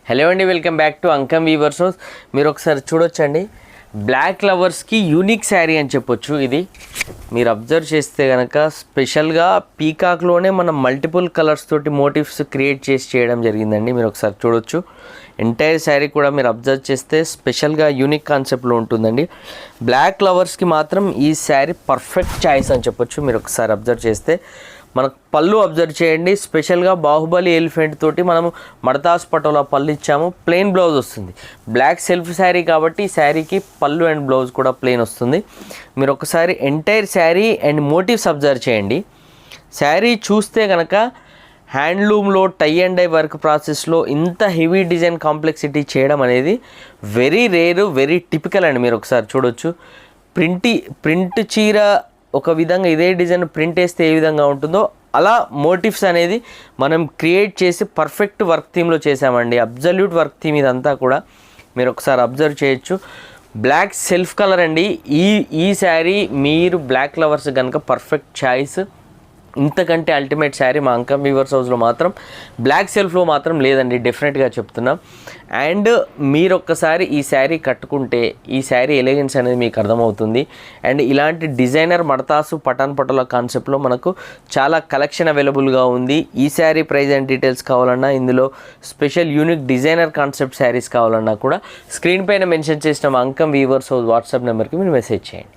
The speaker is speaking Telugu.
హలో అండి, welcome back to Ankam weavers house. మీరు ఒకసారి చూడొచ్చండి, బ్లాక్ లవర్స్కి యూనిక్ శారీ అని చెప్పొచ్చు. ఇది మీరు అబ్జర్వ్ చేస్తే కనుక స్పెషల్గా పీకాక్లోనే మనం మల్టిపుల్ కలర్స్ తోటి మోటివ్స్ క్రియేట్ చేసి చేయడం జరిగిందండి. మీరు ఒకసారి చూడొచ్చు, ఎంటైర్ శారీ కూడా మీరు అబ్జర్వ్ చేస్తే స్పెషల్గా యూనిక్ కాన్సెప్ట్లో ఉంటుందండి. బ్లాక్ లవర్స్కి మాత్రం ఈ శారీ పర్ఫెక్ట్ చాయిస్ అని చెప్పొచ్చు. మీరు ఒకసారి అబ్జర్వ్ చేస్తే మనకు పళ్ళు అబ్జర్వ్ చేయండి, స్పెషల్గా బాహుబలి ఎలిఫెంట్ తోటి మనము మడతాస్ పటోలా పళ్ళు ఇచ్చాము. ప్లెయిన్ బ్లౌజ్ వస్తుంది, బ్లాక్ సెల్ఫ్ శారీ కాబట్టి ఈ శారీకి పళ్ళు అండ్ బ్లౌజ్ కూడా ప్లెయిన్ వస్తుంది. మీరు ఒకసారి entire sari and motifs observe చేయండి. శారీ చూస్తే కనుక హ్యాండ్లూమ్లో టై అండ్ డై వర్క్ ప్రాసెస్లో ఇంత హెవీ డిజైన్ కాంప్లెక్సిటీ చేయడం అనేది వెరీ రేరు, వెరీ టిపికల్ అండి. మీరు ఒకసారి చూడొచ్చు, ప్రింట్ చీర ఒక విధంగా ఇదే డిజైన్ ప్రింట్ వేస్తే ఏ విధంగా ఉంటుందో అలా మోటివ్స్ అనేది మనం క్రియేట్ చేసి పర్ఫెక్ట్ వర్క్ థీమ్లో చేసామండి. అబ్జల్యూట్ వర్క్ థీమ్ ఇదంతా కూడా మీరు ఒకసారి అబ్జర్వ్ చేయొచ్చు. బ్లాక్ సెల్ఫ్ కలర్ అండి. ఈ శారీ మీరు బ్లాక్ లవర్స్ కనుక పర్ఫెక్ట్ చాయిస్. ఇంతకంటే అల్టిమేట్ శారీ మా అంకం వీవర్స్ హౌస్లో మాత్రం బ్లాక్ సెల్ఫ్లో మాత్రం లేదండి, డెఫినెట్గా చెప్తున్నాం. అండ్ మీరు ఒక్కసారి ఈ శారీ కట్టుకుంటే ఈ శారీ ఎలిగెన్స్ అనేది మీకు అర్థమవుతుంది. అండ్ ఇలాంటి డిజైనర్ మడతాసు పటాన్ పటోలా కాన్సెప్ట్లో మనకు చాలా కలెక్షన్ అవైలబుల్గా ఉంది. ఈ శారీ ప్రైస్ అండ్ డీటెయిల్స్ కావాలన్నా, ఇందులో special unique designer concept saris కావాలన్నా కూడా స్క్రీన్ పైన మెన్షన్ చేసిన మా అంకం వీవర్స్ హౌస్ వాట్సాప్ నెంబర్కి మీరు మెసేజ్ చేయండి.